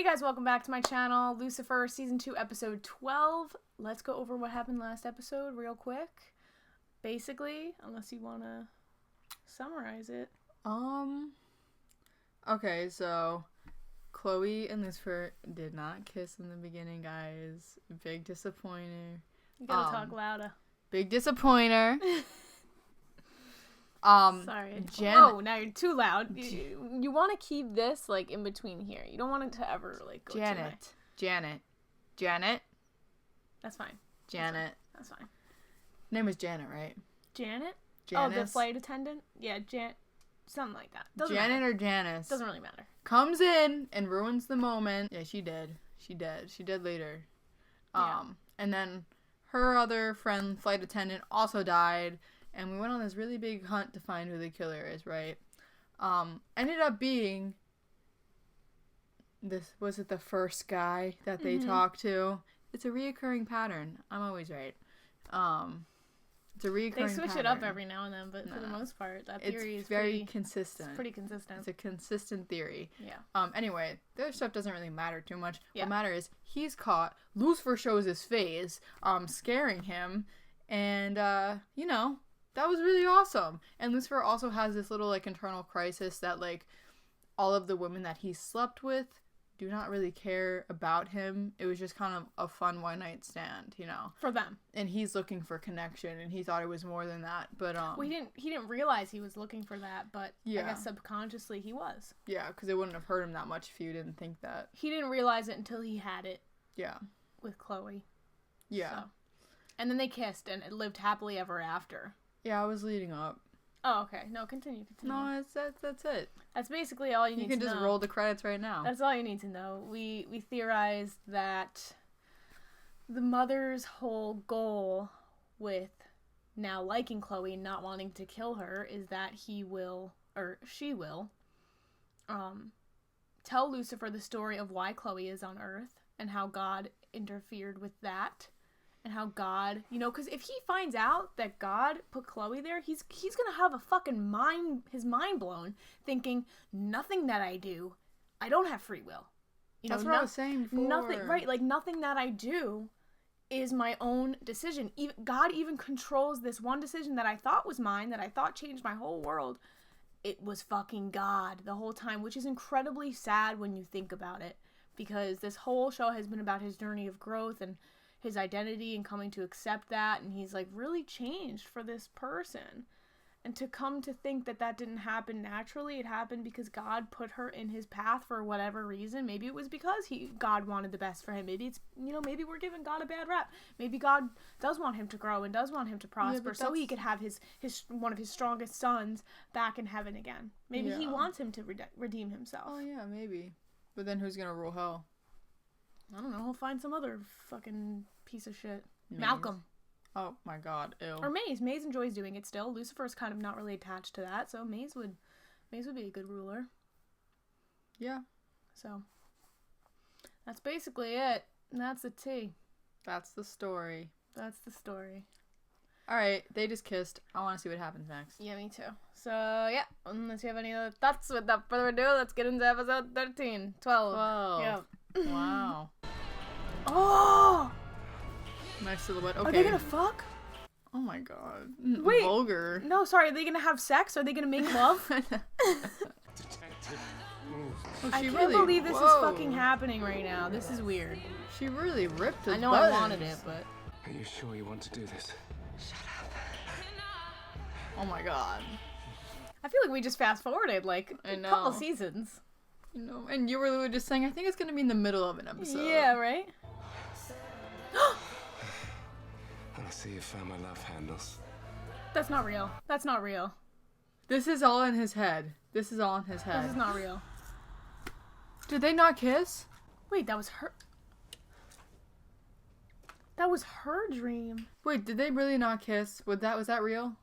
guys, welcome back to my channel, Lucifer, Season 2, Episode 12. Let's go over what happened last episode real quick. Basically, unless you want to summarize it. Okay, so Chloe and Lucifer did not kiss in the beginning, guys. Big disappointer. You gotta talk louder. Big disappointer. Sorry. Oh, now you're too loud. You want to keep this, like, in between here. You don't want it to ever, like, go too high. Janet. That's fine. Janet. That's fine. Name was Janet, right? Janet? Janice? Oh, the flight attendant? Yeah, something like that. Doesn't Janet matter. or Janice? Doesn't really matter. Comes in and ruins the moment. Yeah, she did. She did later. Yeah. And then her other friend, flight attendant, also died. And we went on this really big hunt to find who the killer is, right? Ended up being was it the first guy that they talked to? It's a reoccurring pattern. I'm always right. It's a reoccurring pattern. They switch it up every now and then, but for the most part, that theory is very consistent. It's pretty consistent. It's a consistent theory. Yeah. Anyway, the other stuff doesn't really matter too much. Yeah. What matters is he's caught. Lucifer shows his face, scaring him, and that was really awesome. And Lucifer also has this little, like, internal crisis that, like, all of the women that he slept with do not really care about him. It was just kind of a fun one-night stand, For them. And he's looking for connection, and he thought it was more than that. But he didn't realize he was looking for that, but yeah. I guess subconsciously he was. Yeah, because it wouldn't have hurt him that much if you didn't think that. He didn't realize it until he had it. Yeah. With Chloe. Yeah. So. And then they kissed, and it lived happily ever after. Yeah, I was leading up. Oh, okay. No, continue. No, that's it. That's basically all you need to know. You can just roll the credits right now. That's all you need to know. We theorized that the mother's whole goal with now liking Chloe and not wanting to kill her is that she will tell Lucifer the story of why Chloe is on Earth and how God interfered with that. And how God, because if he finds out that God put Chloe there, he's gonna have a fucking his mind blown, thinking nothing that I do, I don't have free will. That's what I was saying before. Nothing, right? Like nothing that I do is my own decision. God even controls this one decision that I thought was mine, that I thought changed my whole world. It was fucking God the whole time, which is incredibly sad when you think about it, because this whole show has been about his journey of growth and his identity and coming to accept that, and he's like really changed for this person. And to come to think that didn't happen naturally, it happened because God put her in his path for whatever reason. Maybe it was because God wanted the best for him. Maybe it's, maybe we're giving God a bad rap. Maybe God does want him to grow and does want him to prosper, so he could have his one of his strongest sons back in heaven again. Maybe he wants him to redeem himself. Oh yeah, maybe. But then who's gonna rule hell? I don't know. He'll find some other fucking piece of shit. Maze. Malcolm. Oh my god, ew. Or Maze. Maze enjoys doing it still. Lucifer's kind of not really attached to that, so Maze would be a good ruler. Yeah. So that's basically it. And that's the tea. That's the story. Alright, they just kissed. I want to see what happens next. Yeah, me too. So, yeah, unless you have any other thoughts, without further ado, let's get into episode 13. 12. Yep. Wow. Oh! Nice silhouette. Okay. Are they gonna fuck? Oh my god. Wait. Vulgar. No, sorry. Are they gonna have sex? Are they gonna make love? I can't believe this is fucking happening right now. This is weird. She really ripped his I know buttons. I wanted it, but... Are you sure you want to do this? Shut up. Oh my god. I feel like we just fast-forwarded, like, a couple seasons. And you were just saying, I think it's gonna be in the middle of an episode. Yeah, right? And I see you found my love handles. That's not real. That's not real. This is all in his head. This is all in his head. This is not real. Did they not kiss? Wait, that was her... That was her dream. Wait, did they really not kiss? Was that real?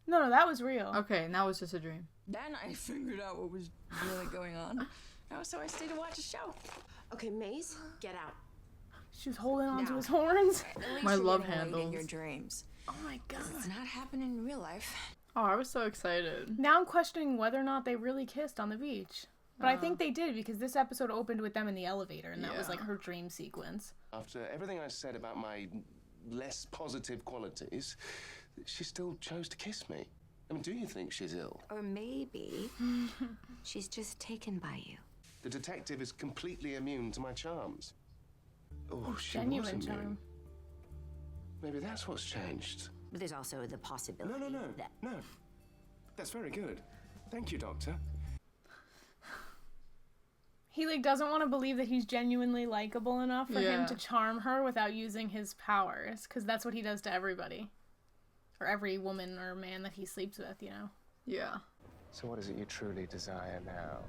No, that was real. Okay, and that was just a dream. Then I figured out what was really going on. So I stayed to watch a show. Okay, Maze, get out. She was holding on to his horns. My love handles. In your dreams. Oh my god. It's not happening in real life. Oh, I was so excited. Now I'm questioning whether or not they really kissed on the beach. But I think they did, because this episode opened with them in the elevator, and that was like her dream sequence. After everything I said about my less positive qualities, she still chose to kiss me. I mean, do you think she's ill? Or maybe she's just taken by you. The detective is completely immune to my charms. Oh, she was Genuine immune. charm. Maybe that's what's changed. But there's also the possibility that... No. That's very good. Thank you, Doctor. He like doesn't want to believe that he's genuinely likable enough for him to charm her without using his powers, because that's what he does to everybody. Or every woman or man that he sleeps with, you know? Yeah. So what is it you truly desire now?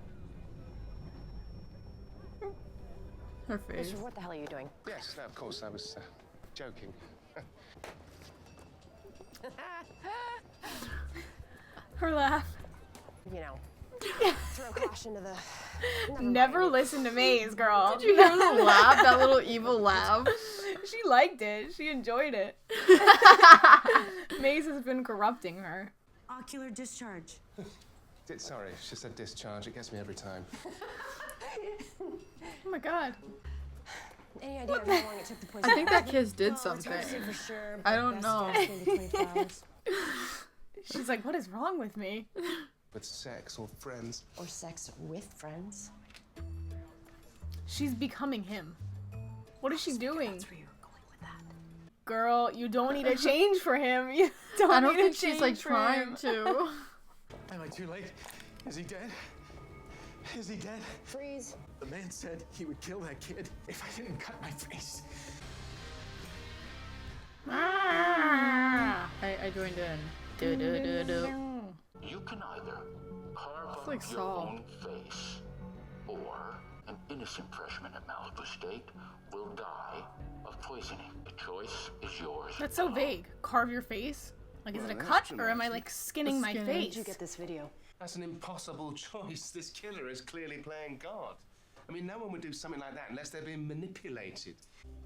Her face. Lucifer, what the hell are you doing? Yes, no, of course, I was joking. Her laugh. You know, throw caution to the... Never listen to Maze, girl. Did you hear the laugh? That little evil laugh? She liked it. She enjoyed it. Maze has been corrupting her. Ocular discharge. Sorry, she said discharge. It gets me every time. Oh my god. Any idea of how long it took the poison? I think that kiss did Well, it's something. hard to say for sure, I but don't best know. guess maybe 24 hours. She's like, what is wrong with me? With sex or friends. Or sex with friends. She's becoming him. What is she doing? That's where you were going with that. Girl, you don't need to change for him. You don't I don't need think to she's like change for trying him. to. Am I too late? Is he dead? Is he dead? Freeze. The man said he would kill that kid if I didn't cut my face. I joined in. Do do do do. You can either carve It's up like your Saul. own face, or an innocent freshman at Malibu State will die of poisoning. The choice is yours. That's so vague. Carve your face? Like, is it a Well, cut, that's or am I dramatic. like skinning my Skinning. face? Did you get this video? That's an impossible choice. This killer is clearly playing God. I mean, no one would do something like that unless they're being manipulated.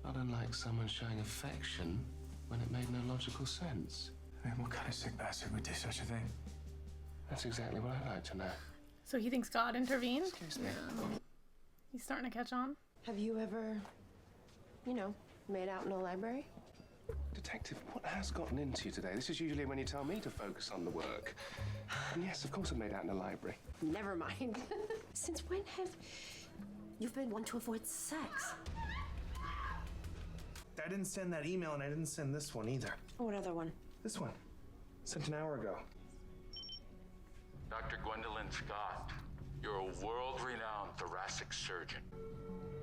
Not unlike someone showing affection when it made no logical sense. I mean, what kind of sick bastard would do such a thing? That's exactly what I'd like to know. So he thinks God intervened? Excuse me. He's starting to catch on. Have you ever, you know, made out in a library? Detective, what has gotten into you today? This is usually when you tell me to focus on the work. And yes, of course I made out in the library. Never mind. Since when have you been one to avoid sex? I didn't send that email, and I didn't send this one either. What other one? This one. Sent an hour ago. Dr. Gwendolyn Scott, you're a world-renowned thoracic surgeon.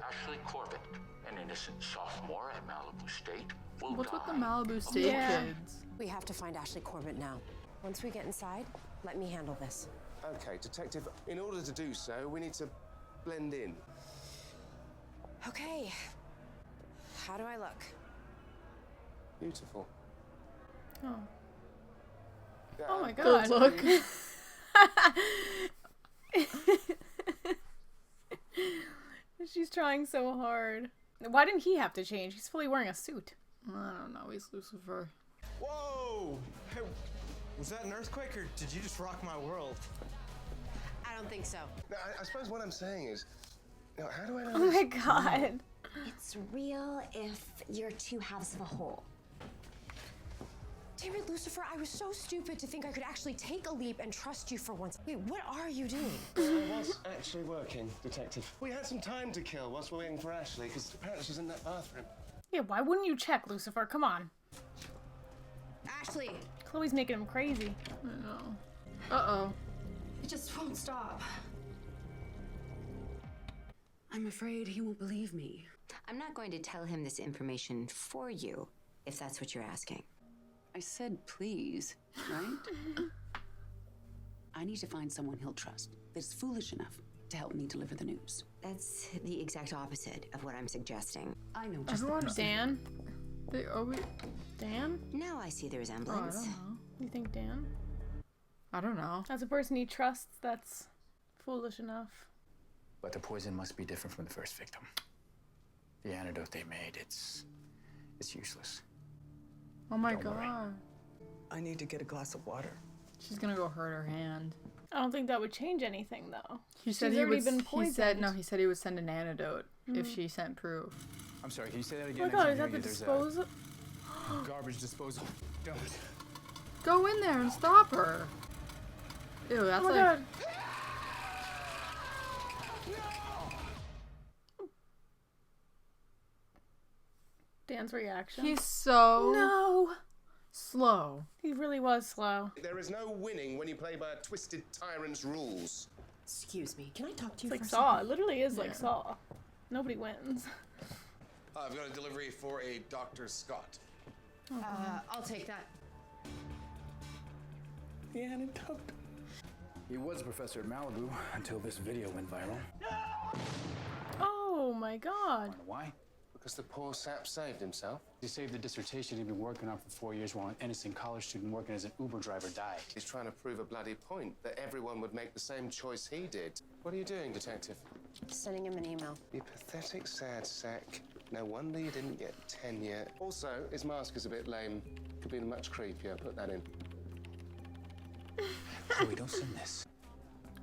Ashley Corbett, an innocent sophomore at Malibu State, will What's with the die Malibu of State Yeah. kids? We have to find Ashley Corbett now. Once we get inside, let me handle this. Okay, Detective, in order to do so, we need to blend in. Okay. How do I look? Beautiful. Oh. Yeah, Oh my Good god. look. She's trying so hard. Why didn't he have to change? He's fully wearing a suit. I don't know. He's Lucifer. Whoa! Hey, was that an earthquake, or did you just rock my world? I don't think so. Now, I suppose what I'm saying is, now, how do I know Oh this? my god. It's real if you're two halves of a whole. Damn it, Lucifer, I was so stupid to think I could actually take a leap and trust you for once. Wait, what are you doing? I was actually working, Detective. We had some time to kill whilst we're waiting for Ashley, because apparently she's in that bathroom. Yeah, why wouldn't you check, Lucifer? Come on. Ashley! Chloe's making him crazy. I know. Uh-oh. It just won't stop. I'm afraid he won't believe me. I'm not going to tell him this information for you, if that's what you're asking. I said please, right? I need to find someone he'll trust that's foolish enough to help me deliver the news. That's the exact opposite of what I'm suggesting. I know just the Everyone. person. Dan? They always. Dan? Now I see the Oh, I resemblance. don't know. You think Dan? I don't know. As a person he trusts, that's foolish enough. But the poison must be different from the first victim. The antidote they made, it's useless. Oh my Don't worry. god. I need to get a glass of water. She's gonna go hurt her hand. I don't think that would change anything, though. He said She's he already would. been He poisoned. said no. He said he would send an antidote if she sent proof. I'm sorry, can you say that Oh again? my god, is that the disposal? Garbage disposal. Don't. Go in there and stop her. Ew, that's Oh my like. god. Dan's reaction. He's so No. slow. He really was slow. There is no winning when you play by a twisted tyrant's rules. Excuse me, can I talk to you It's like for a Saw. second? It literally is like Saw. Nobody wins. I've got a delivery for a Dr. Scott. I'll take that. The antidote. He was a professor at Malibu until this video went viral. Oh my god. Wanna why? Because the poor sap saved himself. He saved the dissertation he'd been working on for 4 years while an innocent college student working as an Uber driver died. He's trying to prove a bloody point that everyone would make the same choice he did. What are you doing, detective? Sending him an email. You pathetic sad sack. No wonder you didn't get tenure. Also, his mask is a bit lame. Could be much creepier. Put that in. Chloe, don't send this.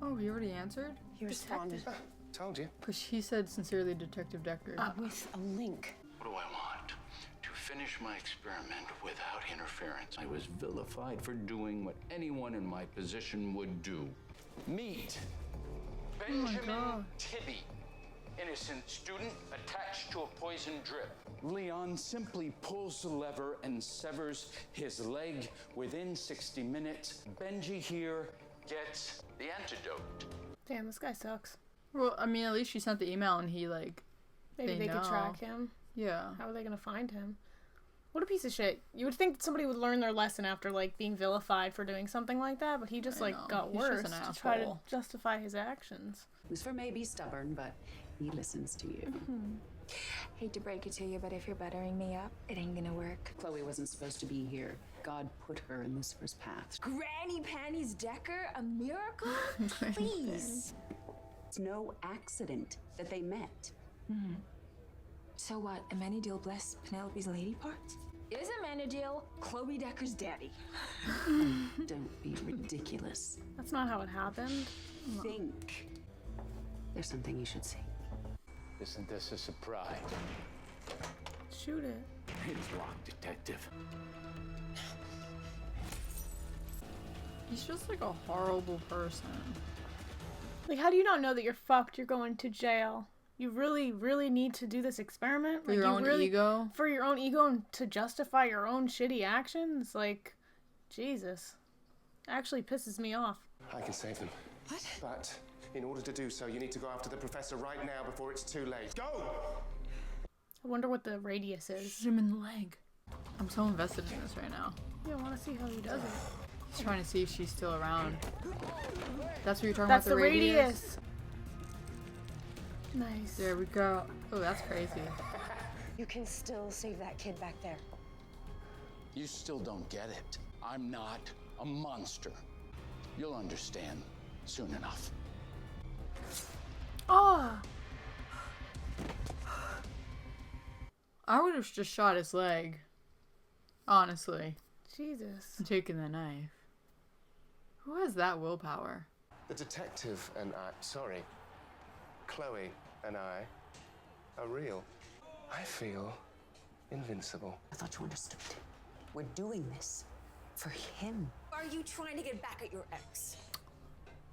Oh, he already answered? He responded Told you. Because he said sincerely, Detective Decker. with a link. What do I want? To finish my experiment without interference. I was vilified for doing what anyone in my position would do. Meet Benjamin Tibby, innocent student attached to a poison drip. Leon simply pulls the lever and severs his leg within 60 minutes. Benji here gets the antidote. Damn, this guy sucks. Well, I mean, at least she sent the email and he, like, Maybe they could know. track him. Yeah. How are they gonna find him? What a piece of shit. You would think somebody would learn their lesson after, like, being vilified for doing something like that, but he just, I like, know. got He's just worse an to try to asshole. justify his actions. Lucifer may be stubborn, but he listens to you. Hate to break it to you, but if you're buttering me up, it ain't gonna work. Chloe wasn't supposed to be here. God put her in Lucifer's path. Granny Panties Decker? A miracle? Please. It's no accident that they met. So what, Amenadiel blessed Penelope's lady parts? Is Amenadiel Chloe Decker's daddy? Don't be ridiculous. That's not how it happened. Think. There's something you should see. Isn't this a surprise? Shoot it. It's locked, detective. He's just, like, a horrible person. Like, how do you not know that you're fucked? You're going to jail. You really, really need to do this experiment? For Like, your you own really, ego? For your own ego and to justify your own shitty actions? Like, Jesus. Actually pisses me off. I can save them. What? But in order to do so, you need to go after the professor right now before it's too late. Go! I wonder what the radius is. Shoot him in the leg. I'm so invested in this right now. Yeah, I want to see how he does it. He's trying to see if she's still around. That's what you're talking That's about, the radius. radius? Nice. There we go. Oh, that's crazy. You can still save that kid back there. You still don't get it. I'm not a monster. You'll understand soon enough. Oh! I would have just shot his leg. Honestly. Jesus. And taken the knife. Who has that willpower? The detective and I, sorry, Chloe and I are real. I feel invincible. I thought you understood. We're doing this for him. Are you trying to get back at your ex?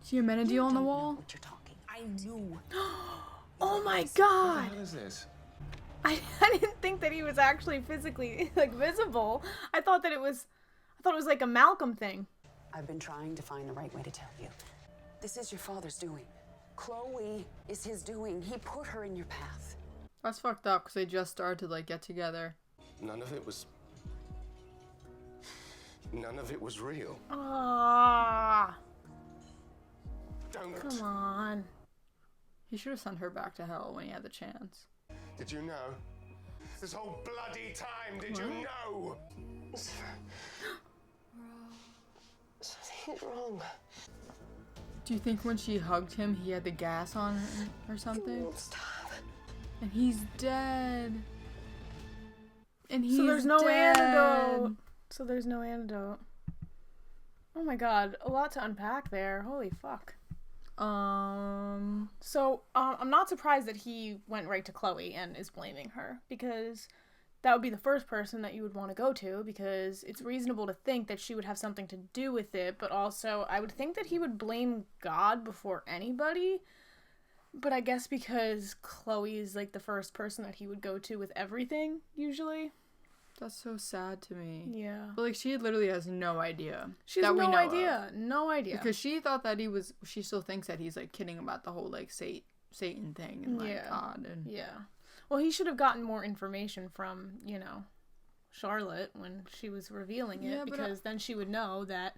See a Menadil on the Don't know wall? what you're talking. I knew. Oh my What god! the hell is this? I didn't think that he was actually physically, like, visible. I thought it was like a Malcolm thing. I've been trying to find the right way to tell you. This is your father's doing. Chloe is his doing. He put her in your path. That's fucked up because they just started to, like, get together. None of it was real. Ah, Don't. come on. He should have sent her back to hell when he had the chance. Did you know? This whole bloody time, did you know? Something's wrong. Do you think when she hugged him, he had the gas on him or something? Stop. And he's dead. And he's So there's no dead. antidote. So there's no antidote. Oh my god, a lot to unpack there. Holy fuck. So, I'm not surprised that he went right to Chloe and is blaming her, because that would be the first person that you would want to go to, because it's reasonable to think that she would have something to do with it, but also I would think that he would blame God before anybody, but I guess because Chloe is like the first person that he would go to with everything, usually. That's so sad to me. Yeah. But, like, she literally has no idea. She has no idea. No idea. Because she thought that she still thinks that he's, like, kidding about the whole, like, Satan thing and, like, God. And... Yeah. Well, he should have gotten more information from, Charlotte when she was revealing it, because then she would know that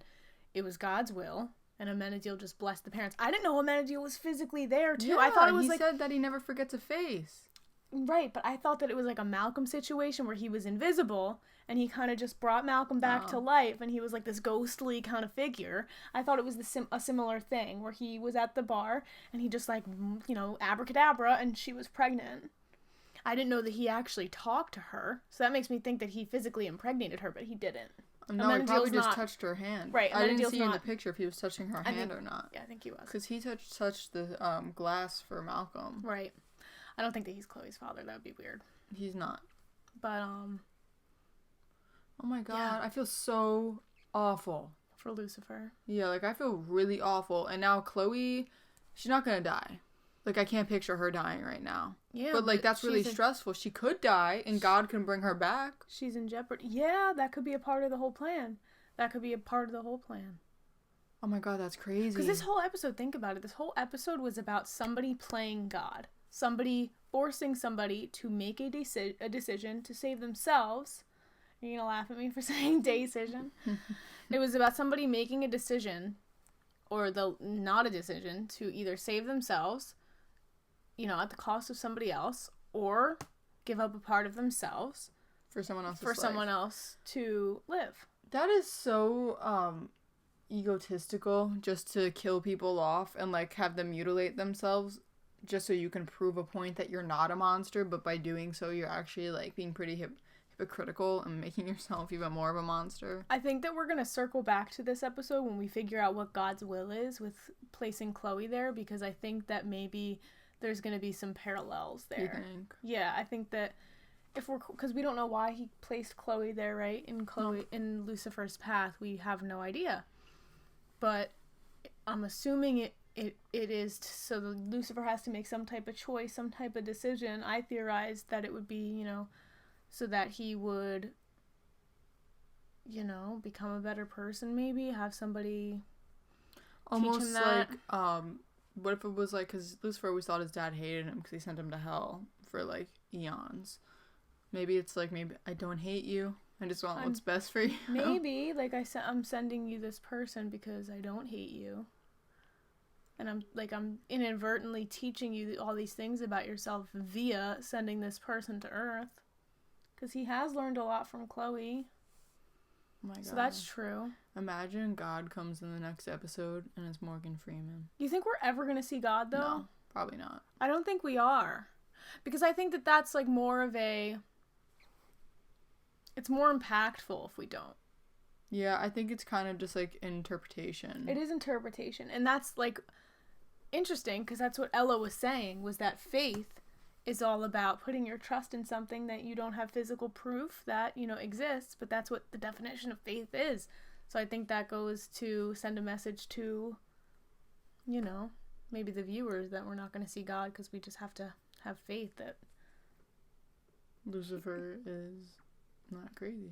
it was God's will, and Amenadiel just blessed the parents. I didn't know Amenadiel was physically there, too. Yeah, I thought it was he said that he never forgets a face. Right, but I thought that it was like a Malcolm situation where he was invisible and he kind of just brought Malcolm back to life, and he was like this ghostly kind of figure. I thought it was a similar thing where he was at the bar and he just like, abracadabra, and she was pregnant. I didn't know that he actually talked to her, so that makes me think that he physically impregnated her, but he didn't. No, he probably just touched her hand. Right, I didn't see in the picture if he was touching her hand or not. Yeah, I think he was. Because he touched the glass for Malcolm. Right. I don't think that he's Chloe's father. That would be weird. He's not. But, oh my god, yeah. I feel so awful. For Lucifer. Yeah, like, I feel really awful. And now Chloe, she's not gonna die. Like, I can't picture her dying right now. Yeah. But, like, that's really stressful. She could die, and God can bring her back. She's in jeopardy. Yeah, that could be a part of the whole plan. Oh my god, that's crazy. Because this whole episode, think about it, this whole episode was about somebody playing God. Somebody forcing somebody to make a decision to save themselves. Are you gonna laugh at me for saying decision? It was about somebody making a decision, or not a decision, to either save themselves, at the cost of somebody else, or give up a part of themselves for someone else to live. That is so egotistical, just to kill people off and like have them mutilate themselves just so you can prove a point that you're not a monster, but by doing so you're actually like being pretty hypocritical and making yourself even more of a monster. I think that we're going to circle back to this episode when we figure out what God's will is with placing Chloe there, because I think that maybe there's going to be some parallels there. You think? Yeah, I think that because we don't know why he placed Chloe there, right? In Lucifer's path, we have no idea. But I'm assuming it is so that Lucifer has to make some type of choice, some type of decision. I theorized that it would be, so that he would, become a better person, maybe have somebody almost teach him that. Like, what if it was like, because Lucifer always thought his dad hated him because he sent him to hell for like eons. Maybe it's like, maybe I don't hate you. I just want what's best for you. Maybe, like I'm sending you this person because I don't hate you. And I'm inadvertently teaching you all these things about yourself via sending this person to Earth. Because he has learned a lot from Chloe. Oh my god. So that's true. Imagine God comes in the next episode and it's Morgan Freeman. You think we're ever going to see God, though? No, probably not. I don't think we are. Because I think that that's like more of a... It's more impactful if we don't. Yeah, I think it's kind of just like interpretation. It is interpretation. And that's like interesting, because that's what Ella was saying, was that faith is all about putting your trust in something that you don't have physical proof that, exists, but that's what the definition of faith is. So I think that goes to send a message to, maybe the viewers that we're not going to see God because we just have to have faith that Lucifer is not crazy.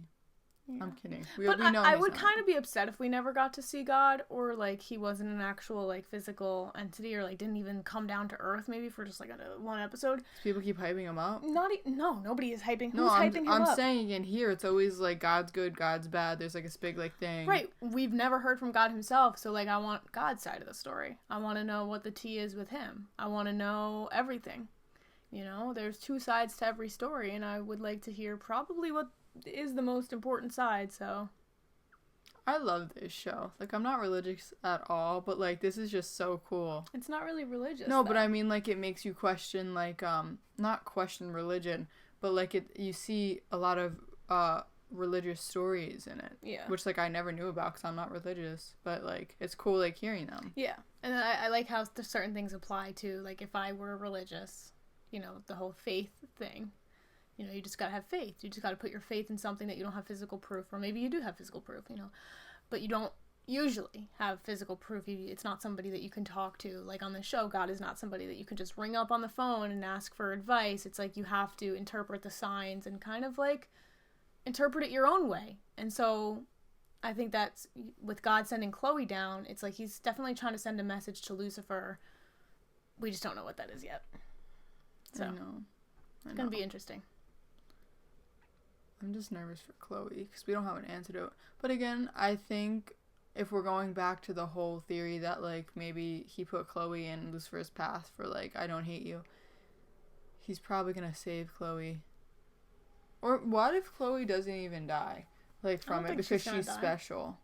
Yeah. I'm kidding. But we know I would kind of be upset if we never got to see God, or like he wasn't an actual like physical entity, or like didn't even come down to Earth maybe for just like one episode. People keep hyping him up. No, nobody is hyping. No, Who's hyping him up? I'm saying in here it's always like God's good, God's bad. There's like this big like thing. Right. We've never heard from God himself, so like I want God's side of the story. I want to know what the tea is with him. I want to know everything. There's two sides to every story, and I would like to hear probably what is the most important side. So I love this show. Like, I'm not religious at all, but like this is just so cool. It's not really religious. No, but I mean like it makes you question like not question religion, but like you see a lot of religious stories in it. Yeah. Which, like, I never knew about because I'm not religious. But, like, it's cool, like, hearing them. Yeah. And then I like how certain things apply to, like, if I were religious, you know, the whole faith thing. You know, you just gotta have faith. You just gotta put your faith in something that you don't have physical proof. Or maybe you do have physical proof, you know. But you don't usually have physical proof. It's not somebody that you can talk to. Like on the show, God is not somebody that you can just ring up on the phone and ask for advice. It's like you have to interpret the signs and kind of like interpret it your own way. And so I think that's with God sending Chloe down, it's like he's definitely trying to send a message to Lucifer. We just don't know what that is yet. So I know. It's going to be interesting. I'm just nervous for Chloe because we don't have an antidote. But again, I think if we're going back to the whole theory that, like, maybe he put Chloe in Lucifer's path for, like, I don't hate you, he's probably going to save Chloe. Or what if Chloe doesn't even die, like, from it because she's special?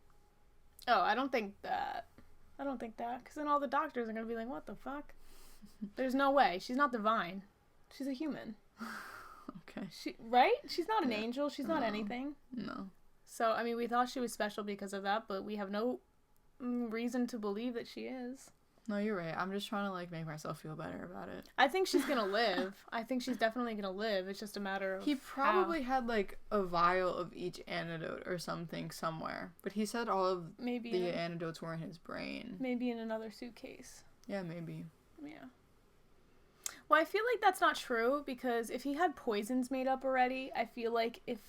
Oh, I don't think that. Because then all the doctors are going to be like, what the fuck? There's no way. She's not divine. She's a human. Okay. Right? She's not an angel. She's not anything. No. So, I mean, we thought she was special because of that, but we have no reason to believe that she is. No, you're right. I'm just trying to, like, make myself feel better about it. I think she's gonna live. I think she's definitely gonna live. It's just a matter of He probably had, like, a vial of each antidote or something somewhere. But he said all of the antidotes were in his brain. Maybe in another suitcase. Yeah, maybe. Yeah. Well, I feel like that's not true, because if he had poisons made up already, I feel like if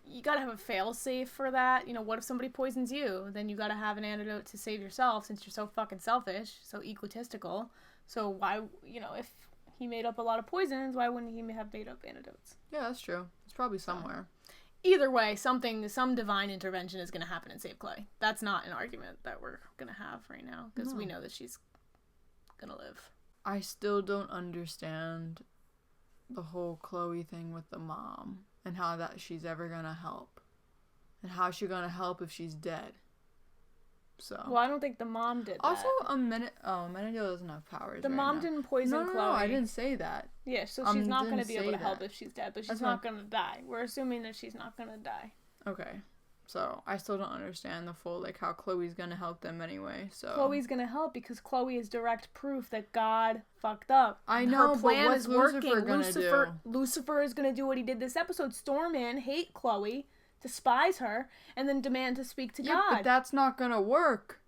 you gotta have a fail-safe for that. You know, what if somebody poisons you? Then you gotta have an antidote to save yourself, since you're so fucking selfish, so egotistical. So why, you know, if he made up a lot of poisons, why wouldn't he have made up antidotes? Yeah, that's true. It's probably somewhere. Either way, some divine intervention is gonna happen and save Chloe. That's not an argument that we're gonna have right now, because we know that she's gonna live. I still don't understand the whole Chloe thing with the mom and how that she's ever gonna help, and how she's gonna help if she's dead. So. Well, I don't think the mom did that. Also, Menadil doesn't have powers. The mom didn't poison Chloe. No, I didn't say that. Yeah, so she's not gonna be able to help if she's dead, but she's not gonna die. We're assuming that she's not gonna die. Okay. So, I still don't understand the full, like, how Chloe's gonna help them anyway, so... Chloe's gonna help because Chloe is direct proof that God fucked up. I know, her plan but what's is working. Lucifer gonna do? Lucifer is gonna do what he did this episode. Storm in, hate Chloe, despise her, and then demand to speak to God. But that's not gonna work.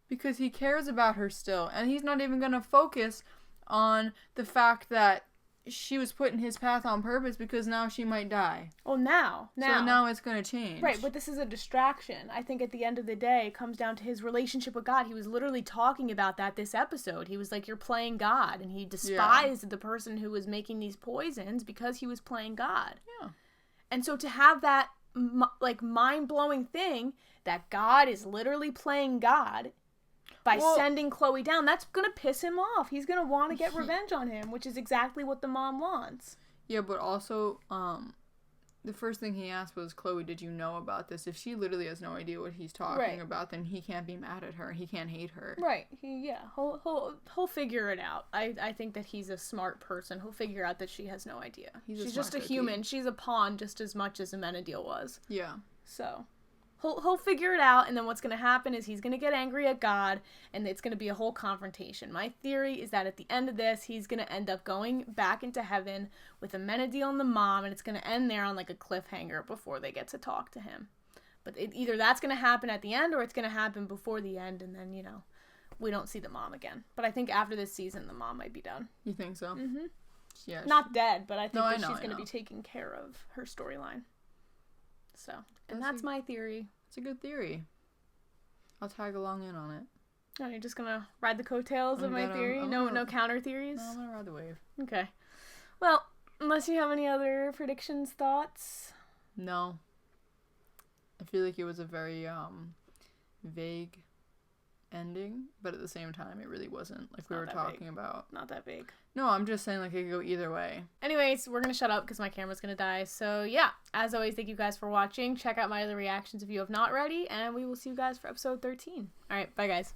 Because he cares about her still, and he's not even gonna focus on the fact that she was put in his path on purpose because now she might die. Oh, now. So now it's going to change. Right, but this is a distraction. I think at the end of the day, it comes down to his relationship with God. He was literally talking about that this episode. He was like, you're playing God. And he despised the person who was making these poisons because he was playing God. Yeah. And so to have that, like, mind-blowing thing that God is literally playing God by sending Chloe down, that's gonna piss him off. He's gonna want to get revenge on him, which is exactly what the mom wants. Yeah, but also, the first thing he asked was, Chloe, did you know about this? If she literally has no idea what he's talking about, then he can't be mad at her. He can't hate her. Right. He'll figure it out. I think that he's a smart person. He'll figure out that she has no idea. She's just a human. She's a pawn just as much as Amenadiel was. Yeah. So... He'll figure it out, and then what's going to happen is he's going to get angry at God, and it's going to be a whole confrontation. My theory is that at the end of this, he's going to end up going back into heaven with Amenadiel and the mom, and it's going to end there on like a cliffhanger before they get to talk to him. But either that's going to happen at the end, or it's going to happen before the end, and then, you know, we don't see the mom again. But I think after this season, the mom might be done. You think so? Mm-hmm. Yeah. Not dead, but I think that she's going to be taking care of her storyline. So, and that's my theory. It's a good theory. I'll tag along in on it. Oh, you're just gonna ride the coattails of my theory? No counter theories? No, I'm gonna ride the wave. Okay. Well, unless you have any other predictions, thoughts? No. I feel like it was a very vague ending, but at the same time, it really wasn't. Like we were talking about. Not that big. No, I'm just saying, like, it could go either way. Anyways, we're gonna shut up because my camera's gonna die. So, yeah. As always, thank you guys for watching. Check out my other reactions if you have not already, and we will see you guys for episode 13. Alright, bye guys.